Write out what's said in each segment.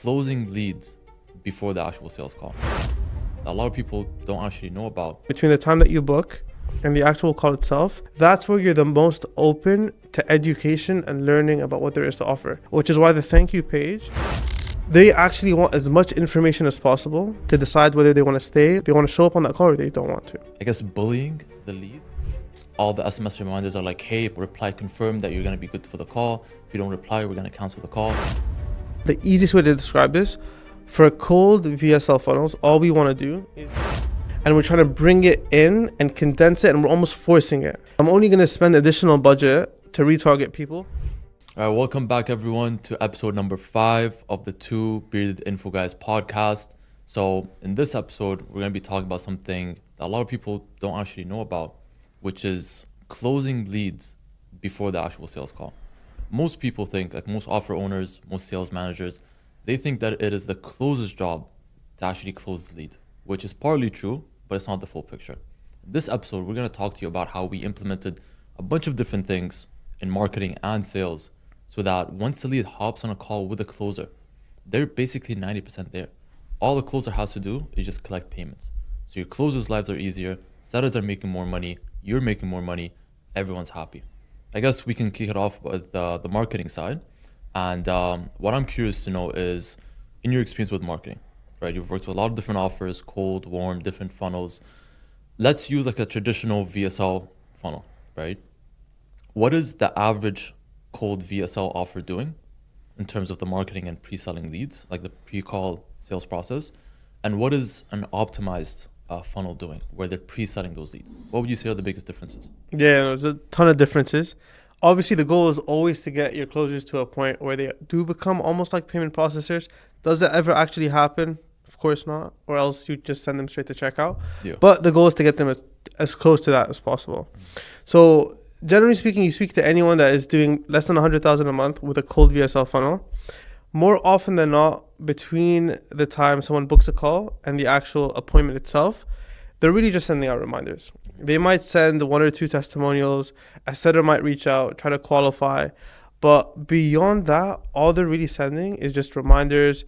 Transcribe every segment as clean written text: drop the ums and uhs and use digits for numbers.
closing leads before the actual sales call. A lot of people don't actually know about. Between the time that you book and the actual call itself, that's where you're the most open to education and learning about what there is to offer, which is why the thank you page, they actually want as much information as possible to decide whether they want to stay, they want to show up on that call, or they don't want to. I guess bullying the lead. All the SMS reminders are like, hey, reply confirm that you're going to be good for the call. If you don't reply, we're going to cancel the call. The easiest way to describe this, for cold VSL funnels, all we want to do is, and we're trying to bring it in and condense it, and we're almost forcing it. I'm only going to spend additional budget to retarget people. All right, welcome back everyone to episode number 5 of the Two Bearded Info Guys podcast. So in this episode, we're going to be talking about something that a lot of people don't actually know about, which is closing leads before the actual sales call. Most people think, like most offer owners, most sales managers, they think that it is the closer's job to actually close the lead, which is partly true, but it's not the full picture. In this episode, we're going to talk to you about how we implemented a bunch of different things in marketing and sales so that once the lead hops on a call with a closer, they're basically 90% there. All the closer has to do is just collect payments. So your closers' lives are easier, sellers are making more money, you're making more money, everyone's happy. I guess we can kick it off with the marketing side. And what I'm curious to know is, in your experience with marketing, right? You've worked with a lot of different offers, cold, warm, different funnels. Let's use like a traditional VSL funnel, right? What is the average cold VSL offer doing in terms of the marketing and pre-selling leads, like the pre-call sales process? And what is an optimized funnel doing where they're pre-selling those leads? What would you say are the biggest differences? Yeah, there's a ton of differences. Obviously, the goal is always to get your closers to a point where they do become almost like payment processors. Does it ever actually happen? Of course not, or else you just send them straight to checkout. Yeah. But the goal is to get them as close to that as possible. So generally speaking, you speak to anyone that is doing less than 100,000 a month with a cold VSL funnel. More often than not, between the time someone books a call and the actual appointment itself, they're really just sending out reminders. They might send 1 or 2 testimonials, a seller might reach out, try to qualify. But beyond that, all they're really sending is just reminders,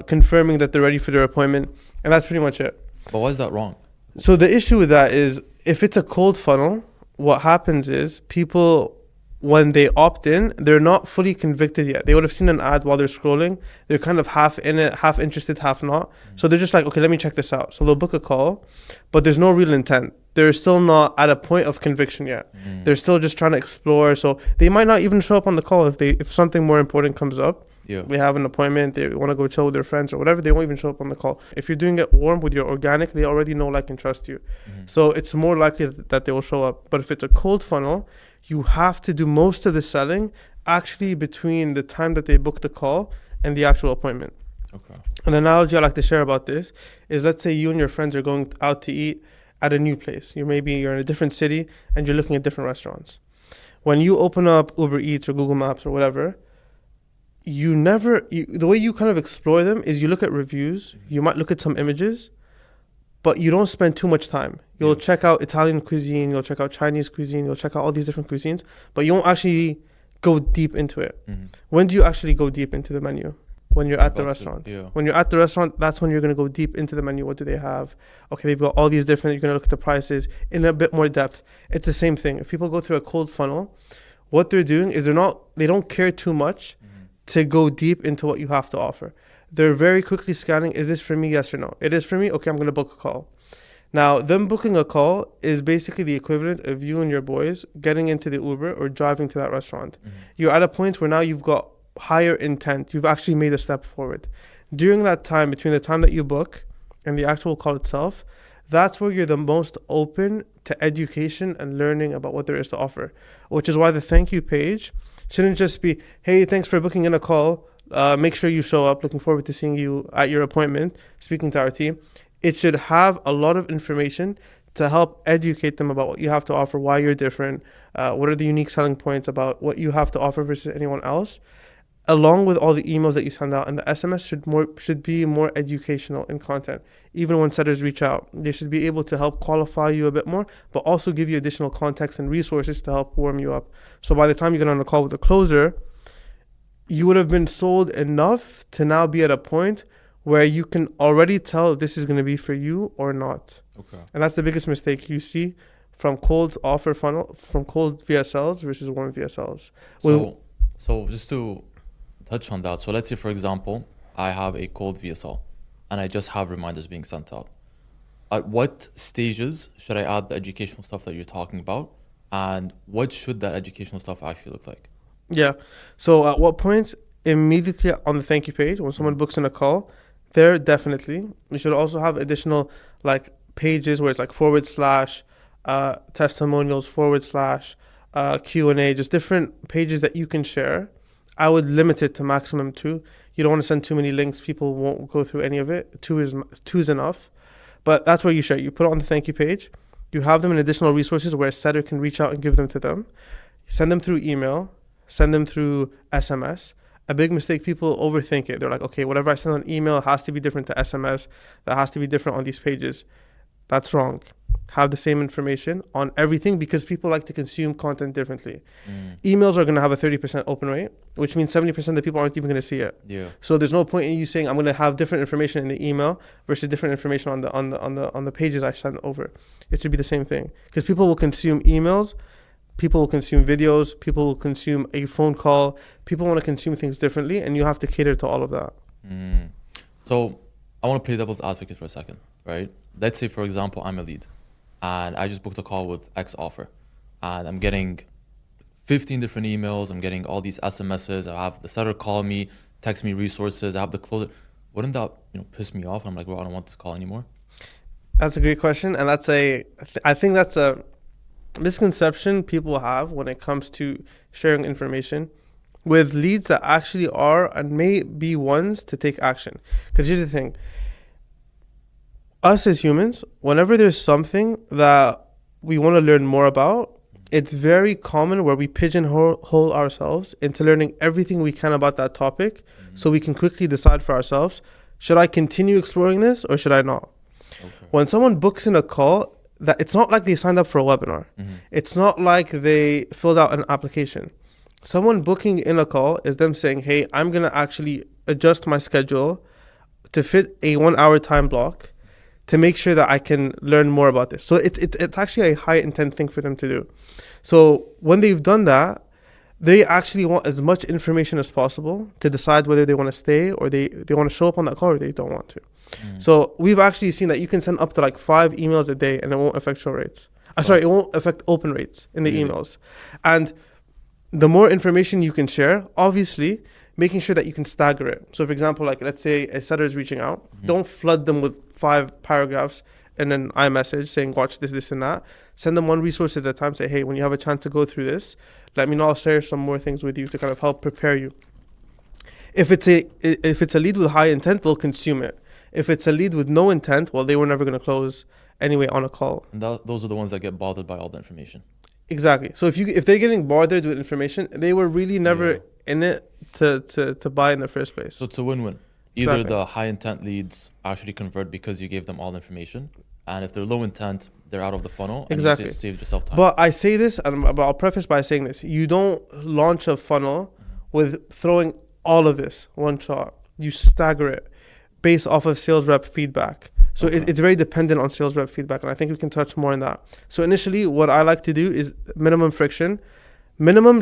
confirming that they're ready for their appointment. And that's pretty much it. But why is that wrong? So the issue with that is, if it's a cold funnel, what happens is people, when they opt in, they're not fully convicted yet. They would have seen an ad while they're scrolling. They're kind of half in it, half interested, half not. So they're just like, okay, let me check this out. So they'll book a call, but there's no real intent. They're still not at a point of conviction yet. They're still just trying to explore. So they might not even show up on the call if something more important comes up. Yeah. They have an appointment, they want to go chill with their friends or whatever, they won't even show up on the call. If you're doing it warm with your organic, they already know, like, and trust you. So it's more likely that they will show up. But if it's a cold funnel, you have to do most of the selling actually between the time that they book the call and the actual appointment. Okay. An analogy I like to share about this is, let's say you and your friends are going out to eat at a new place. You're in a different city and you're looking at different restaurants. When you open up Uber Eats or Google Maps or whatever, the way you kind of explore them is you look at reviews, you might look at some images, but you don't spend too much time. You'll check out Italian cuisine, you'll check out Chinese cuisine, you'll check out all these different cuisines, but you won't actually go deep into it. When do you actually go deep into the menu? When you're at the restaurant. When you're at the restaurant, that's when you're going to go deep into the menu. What do they have? Okay, they've got all these different, you're going to look at the prices in a bit more depth. It's the same thing. If people go through a cold funnel, what they're doing is they don't care too much to go deep into what you have to offer. They're very quickly scanning, is this for me, yes or no? It is for me, okay, I'm going to book a call. Now, them booking a call is basically the equivalent of you and your boys getting into the Uber or driving to that restaurant. You're at a point where now you've got higher intent. You've actually made a step forward. During that time, between the time that you book and the actual call itself, that's where you're the most open to education and learning about what there is to offer, which is why the thank you page shouldn't just be, hey, thanks for booking in a call. Make sure you show up. Looking forward to seeing you at your appointment, speaking to our team. It should have a lot of information to help educate them about what you have to offer, why you're different, what are the unique selling points about what you have to offer versus anyone else, along with all the emails that you send out. And the SMS should be more educational in content. Even when sellers reach out, they should be able to help qualify you a bit more, but also give you additional context and resources to help warm you up. So by the time you get on a call with a closer, you would have been sold enough to now be at a point where you can already tell if this is going to be for you or not. Okay. And that's the biggest mistake you see from cold offer funnel, from cold VSLs versus warm VSLs. So just to touch on that, so let's say, for example, I have a cold VSL and I just have reminders being sent out. At what stages should I add the educational stuff that you're talking about? And what should that educational stuff actually look like? Yeah. So at what points? Immediately on the thank you page, when someone books in a call, there definitely. You should also have additional like pages where it's like / testimonials / Q&A, just different pages that you can share. I would limit it to maximum 2. You don't want to send too many links. People won't go through any of it. 2 is enough. But that's where you share. You put it on the thank you page. You have them in additional resources where a setter can reach out and give them to them. Send them through email. Send them through SMS. A big mistake, people overthink it. They're like, okay, whatever I send on email has to be different to SMS. That has to be different on these pages. That's wrong. Have the same information on everything because people like to consume content differently. Emails are going to have a 30% open rate, which means 70% of the people aren't even going to see it. Yeah. So there's no point in you saying I'm going to have different information in the email versus different information on the pages I send over. It should be the same thing because people will consume emails, people will consume videos, people will consume a phone call. People want to consume things differently, and you have to cater to all of that. So I want to play devil's advocate for a second, right? Let's say, for example, I'm a lead and I just booked a call with X offer and I'm getting 15 different emails. I'm getting all these SMSs. I have the setter call me, text me resources. I have the closer. Wouldn't that, piss me off? I'm like, well, I don't want this call anymore. That's a great question. And I think that's a misconception people have when it comes to sharing information with leads that actually are and may be ones to take action. Because here's the thing. Us as humans, whenever there's something that we want to learn more about, it's very common where we pigeonhole ourselves into learning everything we can about that topic so we can quickly decide for ourselves, should I continue exploring this or should I not? Okay. When someone books in a call, that it's not like they signed up for a webinar. It's not like they filled out an application. Someone booking in a call is them saying, hey, I'm going to actually adjust my schedule to fit a 1 hour time block to make sure that I can learn more about this. So it's actually a high intent thing for them to do. So when they've done that, they actually want as much information as possible to decide whether they want to stay or they want to show up on that call or they don't want to. So we've actually seen that you can send up to like 5 emails a day and it won't affect show rates. It won't affect open rates in the emails. And the more information you can share, obviously, making sure that you can stagger it. So for example, like let's say a setter is reaching out, don't flood them with 5 paragraphs and then iMessage saying, watch this, this, and that. Send them one resource at a time. Say, hey, when you have a chance to go through this, let me know. I'll share some more things with you to kind of help prepare you. If it's a lead with high intent, they'll consume it. If it's a lead with no intent, well, they were never going to close anyway on a call. And those are the ones that get bothered by all the information. Exactly. So if they're getting bothered with information, they were really never in it to buy in the first place. So it's a win-win. Either the high intent leads actually convert because you gave them all the information, and if they're low intent, they're out of the funnel. And you saved yourself time. But I say this, and I'll preface by saying this: you don't launch a funnel with throwing all of this one shot. You stagger it based off of sales rep feedback. So it's very dependent on sales rep feedback, and I think we can touch more on that. So initially, what I like to do is minimum friction,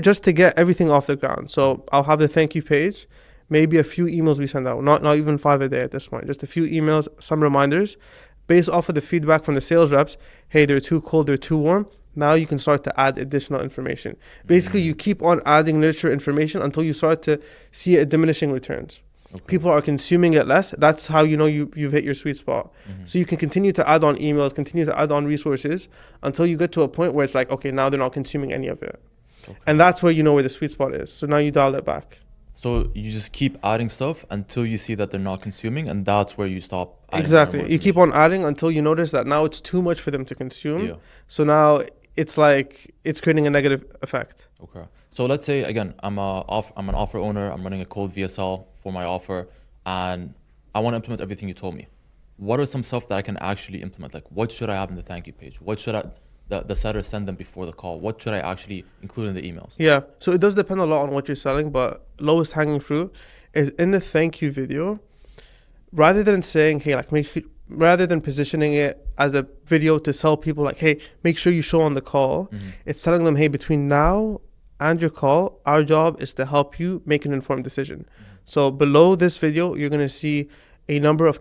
just to get everything off the ground. So I'll have the thank you page, maybe a few emails we send out, not even 5 a day at this point, just a few emails, some reminders, based off of the feedback from the sales reps. Hey, they're too cold, they're too warm. Now you can start to add additional information. Basically, you keep on adding literature information until you start to see a diminishing returns. People are consuming it less. That's how you know you've hit your sweet spot. So you can continue to add on emails, continue to add on resources until you get to a point where it's like, okay, now they're not consuming any of it. And that's where you know where the sweet spot is. So now you dial it back. So you just keep adding stuff until you see that they're not consuming, and that's where you stop adding. Exactly. You keep on adding until you notice that now it's too much for them to consume. Yeah. So now it's like it's creating a negative effect. Okay. So let's say, again, I'm an offer owner. I'm running a cold VSL for my offer, and I want to implement everything you told me. What are some stuff that I can actually implement? Like, what should I have in the thank you page? What should the seller send them before the call? What should I actually include in the emails? Yeah. So it does depend a lot on what you're selling, but lowest hanging fruit is in the thank you video, rather than saying, hey, like rather than positioning it as a video to sell people like, hey, make sure you show on the call, it's telling them, hey, between now and your call, our job is to help you make an informed decision. So below this video, you're going to see a number of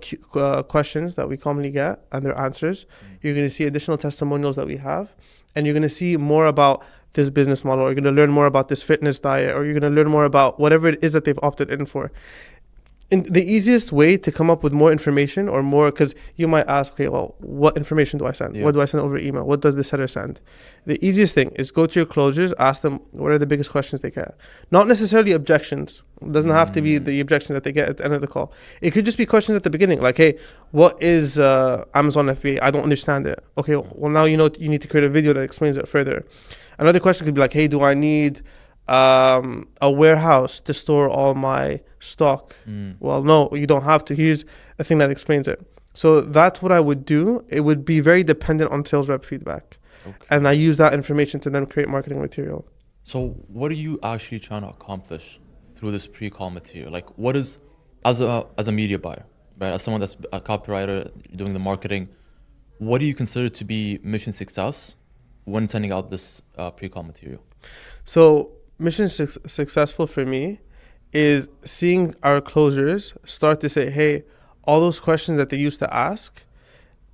questions that we commonly get and their answers. You're going to see additional testimonials that we have, and you're going to see more about this business model, or you're going to learn more about this fitness diet, or you're going to learn more about whatever it is that they've opted in for. And the easiest way to come up with more information or more, because you might ask, okay, well, what information do I send? Yeah. What do I send over email? What does the seller send? The easiest thing is go to your closers, ask them what are the biggest questions they get. Not necessarily objections. It doesn't have to be the objection that they get at the end of the call. It could just be questions at the beginning, like, hey, what is Amazon FBA? I don't understand it. Okay, well, now you know you need to create a video that explains it further. Another question could be like, hey, do I need a warehouse to store all my stock? Well, no, you don't have to. Here's a thing that explains it. So that's what I would do. It would be very dependent on sales rep feedback. Okay. And I use that information to then create marketing material. So what are you actually trying to accomplish through this pre-call material? Like, what is, as a media buyer, right, as someone that's a copywriter doing the marketing, what do you consider to be mission success when sending out this pre-call material? So mission successful for me is seeing our closers start to say, hey, all those questions that they used to ask,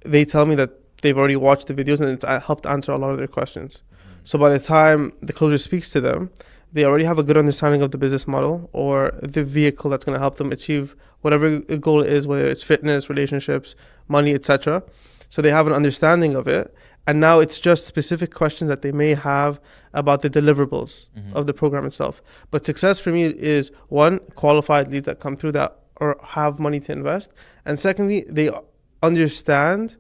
they tell me that they've already watched the videos and it's helped answer a lot of their questions. So by the time the closer speaks to them, they already have a good understanding of the business model or the vehicle that's going to help them achieve whatever goal it is, whether it's fitness, relationships, money, etc. So they have an understanding of it. And now it's just specific questions that they may have about the deliverables of the program itself. But success for me is, one, qualified leads that come through that or have money to invest. And secondly, they understand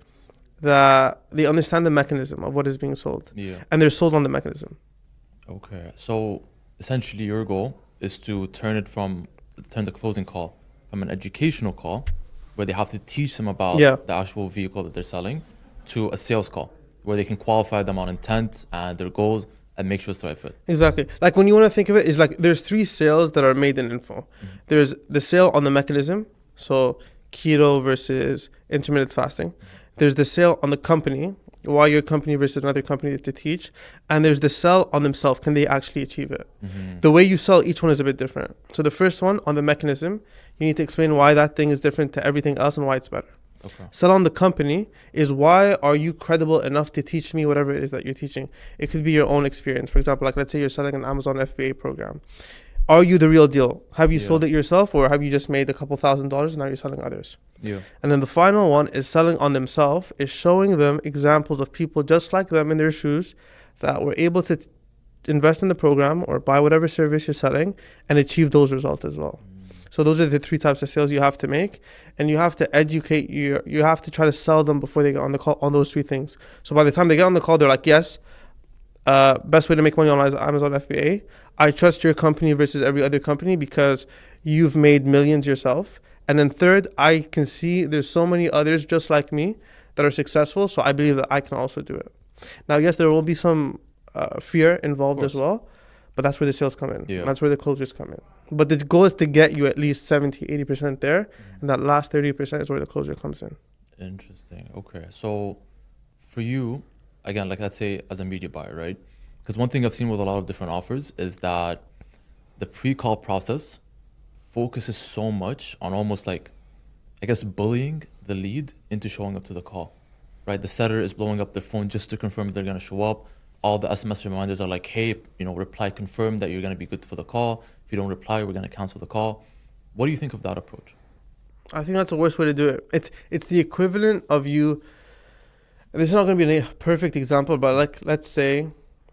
the mechanism of what is being sold. Yeah. And they're sold on the mechanism. Okay. So essentially your goal is to turn the closing call from an educational call where they have to teach them about the actual vehicle that they're selling to a sales call where they can qualify them on intent and their goals and make sure it's the right fit. Exactly. Like when you want to think of it, is like there's 3 sales that are made in info. There's the sale on the mechanism, so keto versus intermittent fasting. There's the sale on the company, why your company versus another company to teach. And there's the sell on themselves. Can they actually achieve it? The way you sell each one is a bit different. So the first one on the mechanism, you need to explain why that thing is different to everything else and why it's better. Okay. Sell on the company is, why are you credible enough to teach me whatever it is that you're teaching? It could be your own experience. For example, like let's say you're selling an Amazon FBA program. Are you the real deal? Have you sold it yourself, or have you just made a couple $1,000s and now you're selling others? Yeah. And then the final one is selling on themselves, is showing them examples of people just like them in their shoes that were able to invest in the program or buy whatever service you're selling and achieve those results as well. So those are the 3 types of sales you have to make, and you have to educate you have to try to sell them before they get on the call on those 3 things. So by the time they get on the call, they're like, yes, best way to make money online is Amazon FBA. I trust your company versus every other company because you've made millions yourself. And then third, I can see there's so many others just like me that are successful, so I believe that I can also do it. Now, yes, there will be some fear involved as well, but that's where the sales come in. Yeah. And that's where the closers come in. But the goal is to get you at least 70, 80% there. And that last 30% is where the closer comes in. Interesting. Okay. So for you, again, like let's say as a media buyer, right? Because one thing I've seen with a lot of different offers is that the pre-call process focuses so much on almost like, I guess, bullying the lead into showing up to the call, right? The seller is blowing up their phone just to confirm they're going to show up. All the SMS reminders are like, hey, reply, confirm that you're going to be good for the call. If you don't reply, we're going to cancel the call. What do you think of that approach? I think that's the worst way to do it. It's the equivalent of you. This is not going to be a perfect example, but like, let's say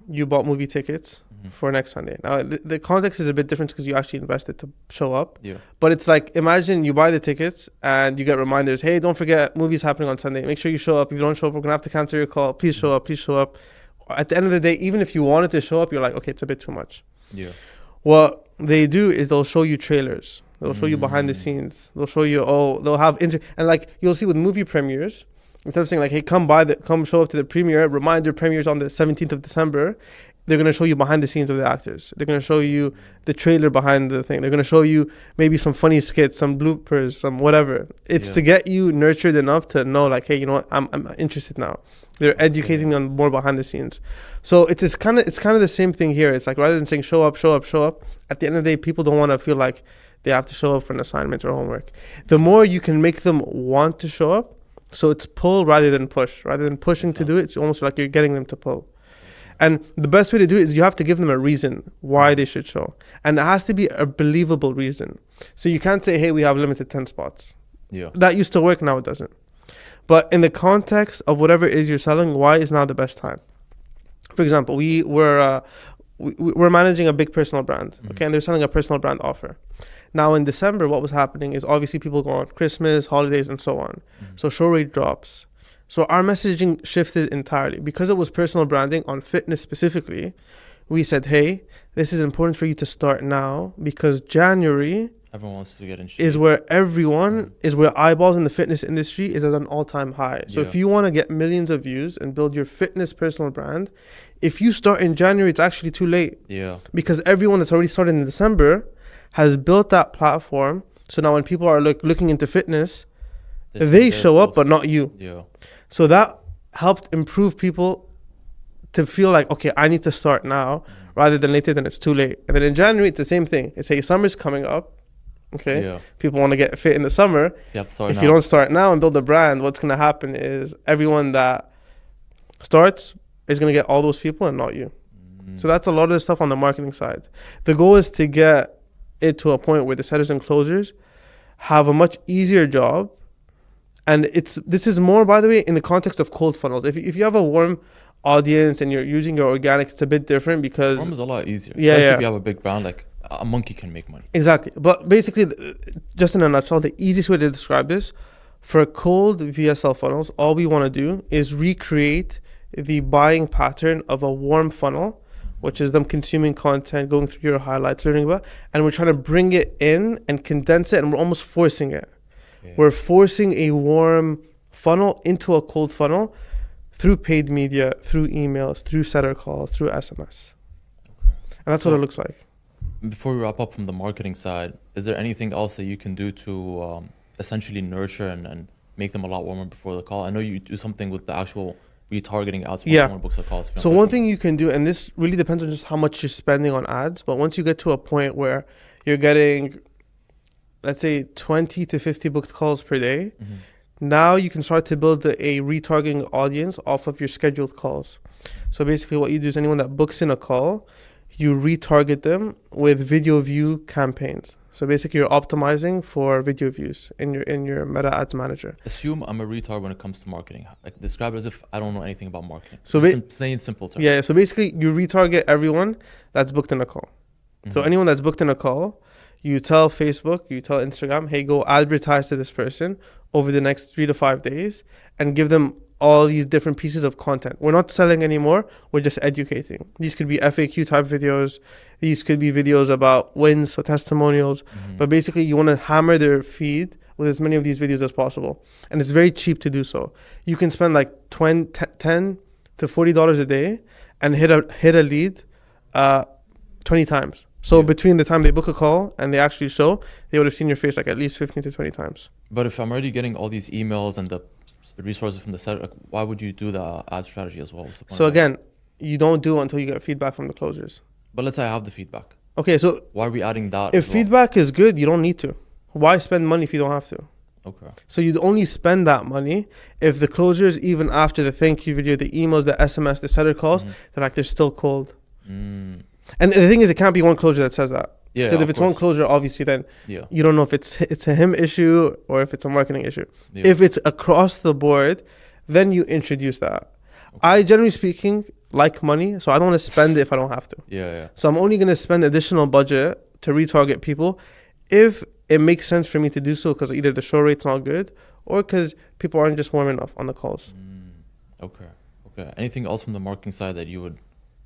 you bought movie tickets for next Sunday. Now, the context is a bit different because you actually invested to show up. Yeah. But it's like, imagine you buy the tickets and you get reminders, hey, don't forget, movie's happening on Sunday. Make sure you show up. If you don't show up, we're going to have to cancel your call. Please show up. Please show up. At the end of the day, even if you wanted to show up, you're like, okay, it's a bit too much. Yeah. What they do is they'll show you trailers. They'll show you behind the scenes. They'll show you, they'll have and like you'll see with movie premieres, Instead of saying like, hey, come show up to the premiere. Reminder, premieres on the 17th of December. They're gonna show you behind the scenes of the actors. They're gonna show you the trailer behind the thing. They're gonna show you maybe some funny skits, some bloopers, some whatever. It's to get you nurtured enough to know like, hey, you know what, I'm interested now. They're educating me on more behind the scenes. So it's kind of the same thing here. It's like rather than saying show up. At the end of the day, people don't want to feel like they have to show up for an assignment or homework. The more you can make them want to show up, so it's pull rather than push. Rather than pushing to do it, it's almost like you're getting them to pull. And the best way to do it is you have to give them a reason why they should show. And it has to be a believable reason. So you can't say, hey, we have limited 10 spots. Yeah. That used to work, now it doesn't. But in the context of whatever it is you're selling, why is now the best time? For example, we're managing a big personal brand, okay, and they're selling a personal brand offer. Now in December, what was happening is obviously people go on Christmas, holidays, and so on. So show rate drops. So our messaging shifted entirely. Because it was personal branding on fitness specifically, we said, hey, this is important for you to start now because January everyone wants to get in shape. Is where eyeballs in the fitness industry is at an all-time high. So if you want to get millions of views and build your fitness personal brand, if you start in January, it's actually too late. Yeah. Because everyone that's already started in December has built that platform. So now when people are looking into fitness, they show up, but not you. Yeah. So that helped improve people to feel like, okay, I need to start now rather than later, then it's too late. And then in January, it's the same thing. It's hey, summer's coming up. Okay. Yeah. People want to get fit in the summer. So you have to start if you don't start now and build a brand, what's going to happen is everyone that starts is going to get all those people and not you. So that's a lot of the stuff on the marketing side. The goal is to get it to a point where the setters and closers have a much easier job. And this is more, by the way, in the context of cold funnels. If you have a warm audience and you're using your organic, it's a bit different because warm is a lot easier. Especially if you have a big brand, like a monkey can make money. Exactly. But basically, just in a nutshell, the easiest way to describe this, for cold VSL funnels, all we want to do is recreate the buying pattern of a warm funnel, which is them consuming content, going through your highlights, learning about, and we're trying to bring it in and condense it, and we're almost forcing it. Yeah. We're forcing a warm funnel into a cold funnel through paid media, through emails, through setter calls, through SMS. Okay. And that's what it looks like. Before we wrap up from the marketing side, is there anything else that you can do to essentially nurture and make them a lot warmer before the call? I know you do something with the actual retargeting ads when someone books a call. So one thing you can do, and this really depends on just how much you're spending on ads, but once you get to a point where you're getting, let's say, 20 to 50 booked calls per day, now you can start to build a retargeting audience off of your scheduled calls. So basically what you do is anyone that books in a call, you retarget them with video view campaigns. So basically you're optimizing for video views in your Meta Ads Manager. Assume I'm a retard when it comes to marketing. Like describe it as if I don't know anything about marketing. So in plain simple terms. Yeah, so basically you retarget everyone that's booked in a call. So anyone that's booked in a call, you tell Facebook, you tell Instagram, hey, go advertise to this person over the next 3 to 5 days and give them all these different pieces of content. We're not selling anymore. We're just educating. These could be FAQ type videos. These could be videos about wins or testimonials. But basically, you want to hammer their feed with as many of these videos as possible. And it's very cheap to do so. You can spend like $10 to $40 a day and hit a lead 20 times. So between the time they book a call and they actually show, they would have seen your face like at least 15 to 20 times. But if I'm already getting all these emails and the resources from the seller, like, why would you do the ad strategy as well? So again, you don't do it until you get feedback from the closers. But let's say I have the feedback. Okay, so why are we adding that? If feedback is good, you don't need to. Why spend money if you don't have to? Okay. So you'd only spend that money if the closers, even after the thank you video, the emails, the SMS, the setter calls, they're still cold. And the thing is, it can't be one closure that says that. Yeah. Because if it's one closure, obviously, then you don't know if it's a him issue or if it's a marketing issue. Yeah. If it's across the board, then you introduce that. Okay. I, generally speaking, like money, so I don't want to spend it if I don't have to. Yeah. So I'm only going to spend additional budget to retarget people if it makes sense for me to do so, because either the show rate's not good or because people aren't just warm enough on the calls. Okay. Anything else from the marketing side that you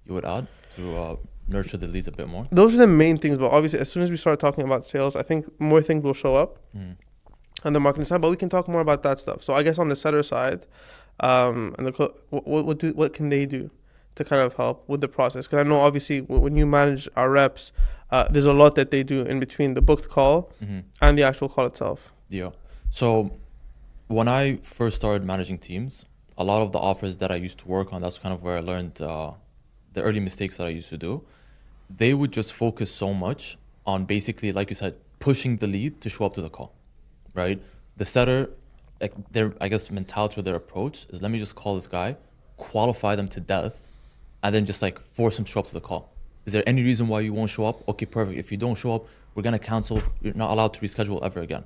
would add to nurture the leads a bit more? Those are the main things, but obviously as soon as we start talking about sales, I think more things will show up. on the marketing side, but we can talk more about that stuff. So I guess on the setter side, and what can they do to kind of help with the process? Because I know obviously when you manage our reps, there's a lot that they do in between the booked call and the actual call itself. Yeah. So when I first started managing teams, a lot of the offers that I used to work on, that's kind of where I learned the early mistakes that I used to do. They would just focus so much on basically, like you said, pushing the lead to show up to the call, right? The setter, like their, I guess, mentality or their approach is, let me just call this guy, qualify them to death, and then just like force him to show up to the call. Is there any reason why you won't show up? Okay, perfect. If you don't show up, we're going to cancel. You're not allowed to reschedule ever again.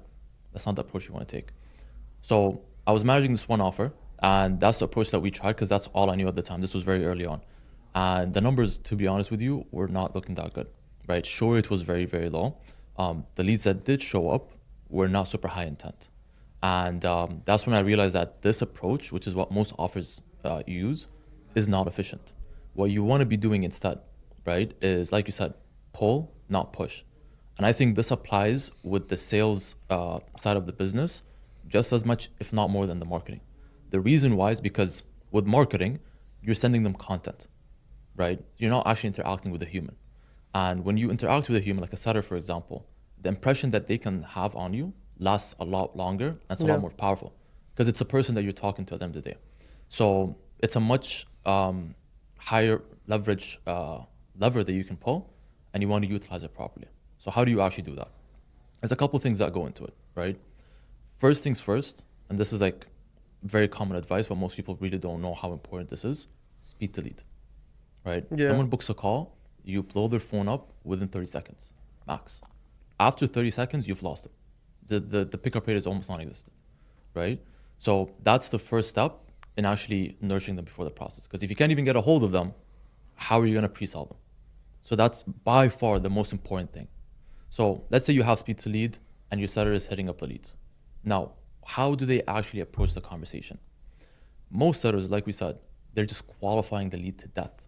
That's not the approach you want to take. So I was managing this one offer, and that's the approach that we tried because that's all I knew at the time. This was very early on. And the numbers, to be honest with you, were not looking that good, right? Sure, it was very, very low. The leads that did show up were not super high intent. And that's when I realized that this approach, which is what most offers use, is not efficient. What you want to be doing instead, right, is, like you said, pull, not push. And I think this applies with the sales side of the business just as much, if not more, than the marketing. The reason why is because with marketing, you're sending them content, right? You're not actually interacting with a human. And when you interact with a human, like a setter, for example, the impression that they can have on you lasts a lot longer and it's a lot more powerful because it's a person that you're talking to at the end of the day. So it's a much higher leverage lever that you can pull, and you want to utilize it properly. So how do you actually do that? There's a couple things that go into it, right? First things first, and this is like very common advice, but most people really don't know how important this is: speed to lead, right? Yeah. Someone books a call, you blow their phone up within 30 seconds, max. After 30 seconds, you've lost it. The pickup rate is almost non-existent, right? So that's the first step in actually nurturing them before the process. Because if you can't even get a hold of them, how are you going to pre-sell them? So that's by far the most important thing. So let's say you have speed to lead and your setter is hitting up the leads. Now, how do they actually approach the conversation? Most setters, like we said, they're just qualifying the lead to death,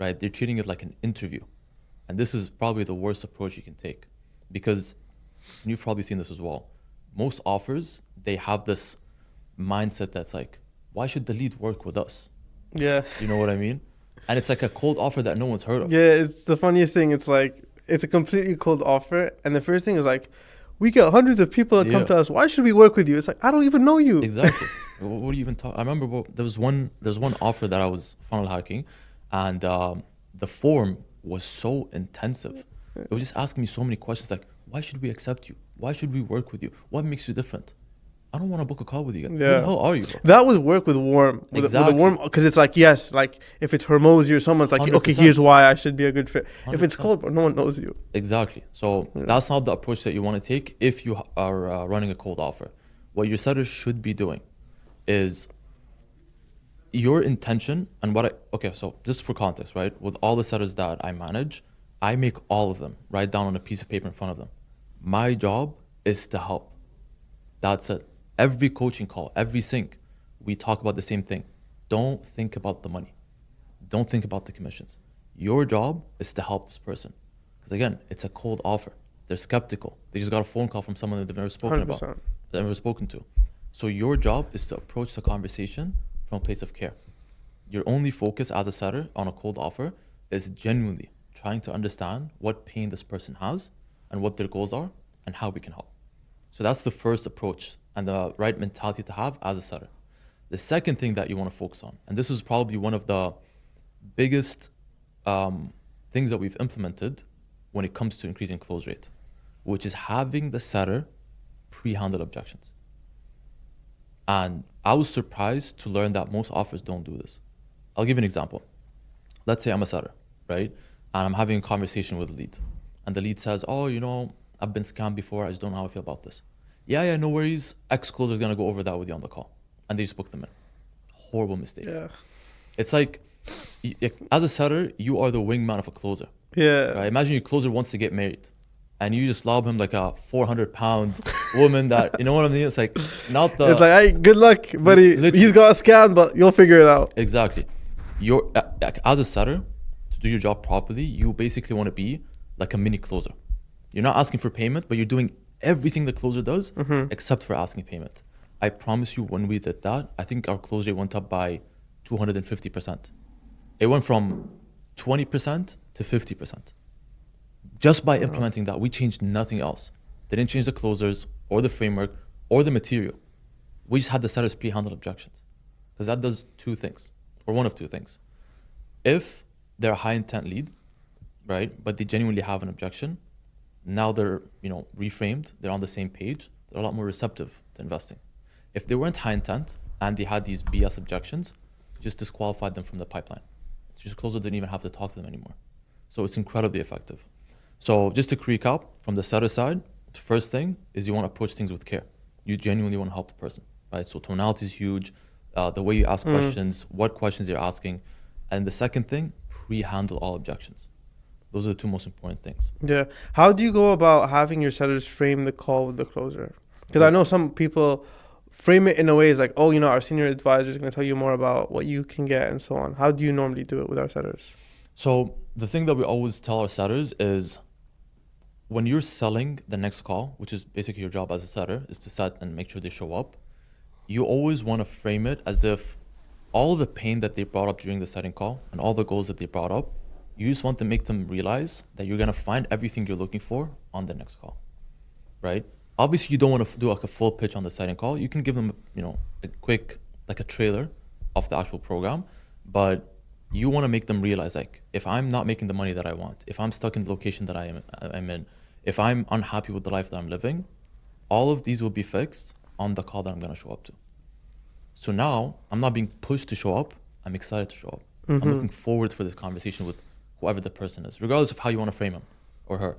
right? They're treating it like an interview. And this is probably the worst approach you can take, because you've probably seen this as well. Most offers, they have this mindset that's like, why should the lead work with us? Yeah. You know what I mean? And it's like a cold offer that no one's heard of. Yeah, it's the funniest thing. It's like, it's a completely cold offer. And the first thing is like, we get hundreds of people that come to us. Why should we work with you? It's like, I don't even know you. Exactly. What do you even talk? I remember there was one offer that I was funnel hacking, and the form was so intensive. It was just asking me so many questions like, why should we accept you? Why should we work with you? What makes you different? I don't want to book a call with you guys. Yeah. Who the hell are you, bro? That would work with warm. Exactly. With warm, because it's like, yes, like if it's Hormozy or someone's like, 100%. okay, here's why I should be a good fit. 100%. If it's cold, bro, no one knows you. Exactly. So that's not the approach that you want to take if you are running a cold offer. What your setters should be doing is your intention and okay, so just for context, right? With all the setters that I manage, I make all of them write down on a piece of paper in front of them. My job is to help. That's it. Every coaching call, every sync, we talk about the same thing. Don't think about the money. Don't think about the commissions. Your job is to help this person. Because again, it's a cold offer. They're skeptical. They just got a phone call from someone that they've never spoken 100%. about, they've never spoken to. So your job is to approach the conversation from a place of care. Your only focus as a setter on a cold offer is genuinely trying to understand what pain this person has and what their goals are and how we can help. So that's the first approach and the right mentality to have as a setter. The second thing that you want to focus on, and this is probably one of the biggest things that we've implemented when it comes to increasing close rate, which is having the setter pre-handle objections. And I was surprised to learn that most offers don't do this. I'll give you an example. Let's say I'm a setter, right? And I'm having a conversation with a lead. And the lead says, oh, you know, I've been scammed before. I just don't know how I feel about this. Yeah, no worries. X closer is going to go over that with you on the call. And they just book them in. Horrible mistake. Yeah. It's like, as a setter, you are the wingman of a closer. Yeah. Right? Imagine your closer wants to get married and you just lob him like a 400-pound woman that, you know what I mean? It's like, not the... It's like, hey, good luck, buddy. Literally. He's got a scan, but you'll figure it out. Exactly. As a setter, to do your job properly, you basically want to be like a mini closer. You're not asking for payment, but you're doing everything the closer does, Mm-hmm. except for asking payment. I promise you, when we did that, I think our close rate went up by 250%. It went from 20% to 50%. Just by implementing that, we changed nothing else. They didn't change the closers or the framework or the material. We just had the setters pre-handle objections. Because that does two things, or one of two things. If they're a high intent lead, right, but they genuinely have an objection, now they're, reframed, they're on the same page, they're a lot more receptive to investing. If they weren't high intent and they had these BS objections, just disqualified them from the pipeline. So your closer didn't even have to talk to them anymore. So it's incredibly effective. So just to recap, from the setter side, the first thing is you want to approach things with care. You genuinely want to help the person, right? So tonality is huge. The way you ask questions, what questions you're asking. And the second thing, pre-handle all objections. Those are the two most important things. Yeah. How do you go about having your setters frame the call with the closer? Because I know some people frame it in a way is like, oh, our senior advisor is going to tell you more about what you can get and so on. How do you normally do it with our setters? So the thing that we always tell our setters is when you're selling the next call, which is basically your job as a setter, is to set and make sure they show up. You always want to frame it as if all the pain that they brought up during the setting call and all the goals that they brought up, you just want to make them realize that you're going to find everything you're looking for on the next call, right? Obviously, you don't want to do like a full pitch on the setting call. You can give them, a quick, like a trailer of the actual program, but you want to make them realize, like, if I'm not making the money that I want, if I'm stuck in the location that I'm in, if I'm unhappy with the life that I'm living, all of these will be fixed on the call that I'm going to show up to. So now I'm not being pushed to show up. I'm excited to show up. I'm looking forward for this conversation with whoever the person is, regardless of how you want to frame him or her,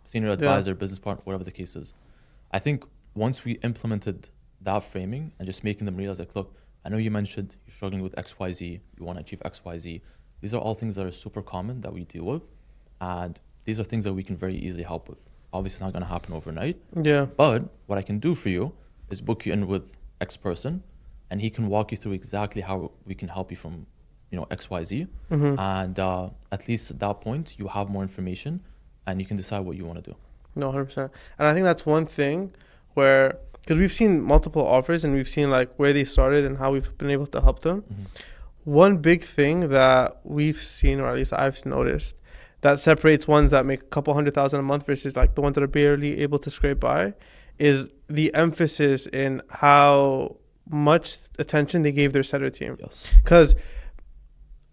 senior advisor, business partner, whatever the case is. I think once we implemented that framing and just making them realize, like, look, I know you mentioned you're struggling with XYZ, you want to achieve XYZ. These are all things that are super common that we deal with. And these are things that we can very easily help with. Obviously, it's not going to happen overnight. Yeah. But what I can do for you is book you in with X person, and he can walk you through exactly how we can help you from, XYZ. And at least at that point, you have more information and you can decide what you want to do. No, 100%. And I think that's one thing where, because we've seen multiple offers and we've seen like where they started and how we've been able to help them. One big thing that we've seen, or at least I've noticed, that separates ones that make a couple $100,000 a month versus like the ones that are barely able to scrape by, is the emphasis in how much attention they gave their setter team. Yes. Because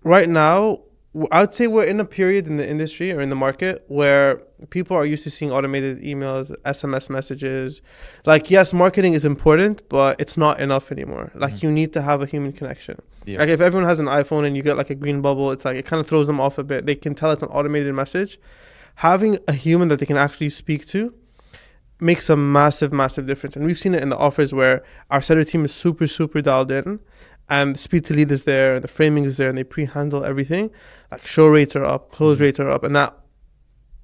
right now, I would say we're in a period in the industry or in the market where people are used to seeing automated emails, SMS messages. Like, yes, marketing is important, but it's not enough anymore. Like, you need to have a human connection. Yeah. Like, if everyone has an iPhone and you get like a green bubble, it's like it kind of throws them off a bit. They can tell it's an automated message. Having a human that they can actually speak to makes a massive, massive difference. And we've seen it in the offers where our setter team is super, super dialed in. And the speed to lead is there, the framing is there, and they pre-handle everything. Like, show rates are up, close rates are up, and that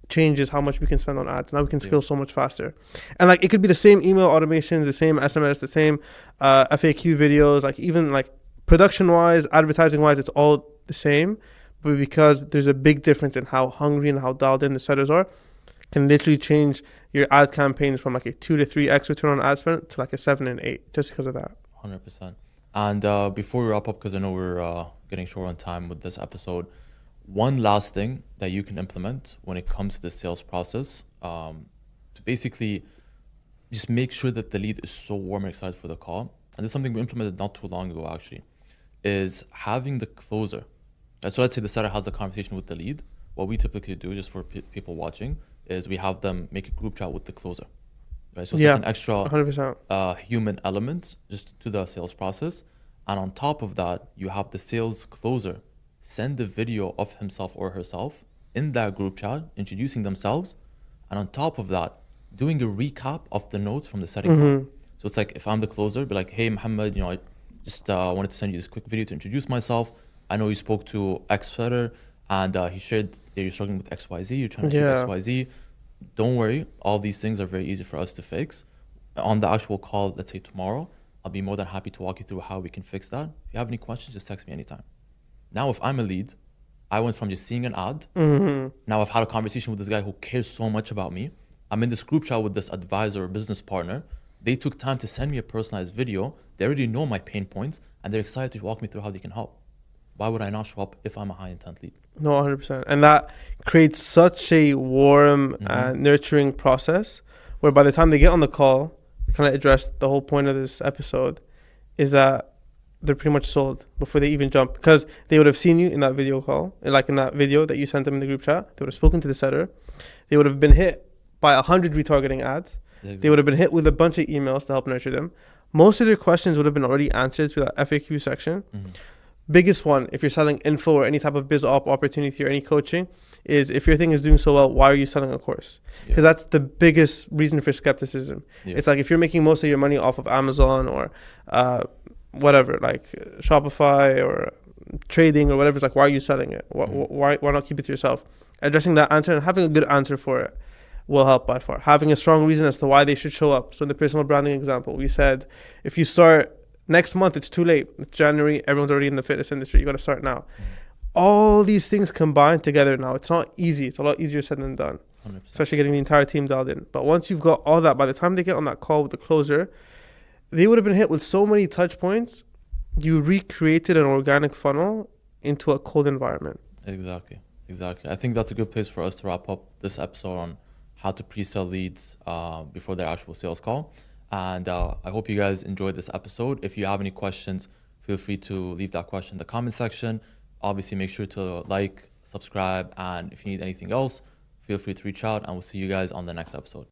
changes how much we can spend on ads. Now we can scale so much faster. And like, it could be the same email automations, the same SMS, the same FAQ videos, like even like production-wise, advertising-wise, it's all the same. But because there's a big difference in how hungry and how dialed in the setters are, can literally change your ad campaigns from like a 2 to 3x return on ad spend to like a 7 and 8 just because of that. 100%. And before we wrap up, because I know we're getting short on time with this episode, one last thing that you can implement when it comes to the sales process, to basically just make sure that the lead is so warm and excited for the call. And this is something we implemented not too long ago, actually, is having the closer. So let's say the setter has a conversation with the lead. What we typically do, just for people watching, is we have them make a group chat with the closer. Right? So it's like an extra 100%. Human element just to the sales process. And on top of that, you have the sales closer send a video of himself or herself in that group chat, introducing themselves. And on top of that, doing a recap of the notes from the setting call. So it's like, if I'm the closer, be like, hey, Mohammed, I just wanted to send you this quick video to introduce myself. I know you spoke to X setter and he shared that you're struggling with XYZ, you're trying to achieve XYZ. Don't worry, all these things are very easy for us to fix. On the actual call, let's say tomorrow, I'll be more than happy to walk you through how we can fix that. If you have any questions, just text me anytime. Now, if I'm a lead, I went from just seeing an ad. Now I've had a conversation with this guy who cares so much about me. I'm in this group chat with this advisor or business partner. They took time to send me a personalized video. They already know my pain points and they're excited to walk me through how they can help. Why would I not show up if I'm a high intent lead? No, 100%. And that creates such a warm and nurturing process where by the time they get on the call, we kind of addressed the whole point of this episode is that they're pretty much sold before they even jump, because they would have seen you in that video call, like in that video that you sent them in the group chat. They would have spoken to the setter. They would have been hit by 100 retargeting ads. Yeah, exactly. They would have been hit with a bunch of emails to help nurture them. Most of their questions would have been already answered through that FAQ section. Biggest one, if you're selling info or any type of biz op opportunity or any coaching, is if your thing is doing so well, why are you selling a course? Because that's the biggest reason for skepticism. It's like if you're making most of your money off of Amazon or whatever, like Shopify or trading or whatever, it's like, why are you selling it? Why not keep it to yourself? Addressing that answer and having a good answer for it will help by far. Having a strong reason as to why they should show up. So in the personal branding example, we said, if you start next month, it's too late. It's January. Everyone's already in the fitness industry. You got to start now. All these things combined together now. It's not easy. It's a lot easier said than done, 100%. especially getting the entire team dialed in. But once you've got all that, by the time they get on that call with the closer, they would have been hit with so many touch points. You recreated an organic funnel into a cold environment. Exactly. I think that's a good place for us to wrap up this episode on how to pre-sell leads before their actual sales call. And I hope you guys enjoyed this episode. If you have any questions, feel free to leave that question in the comment section. Obviously, make sure to like, subscribe, and if you need anything else, feel free to reach out, and we'll see you guys on the next episode.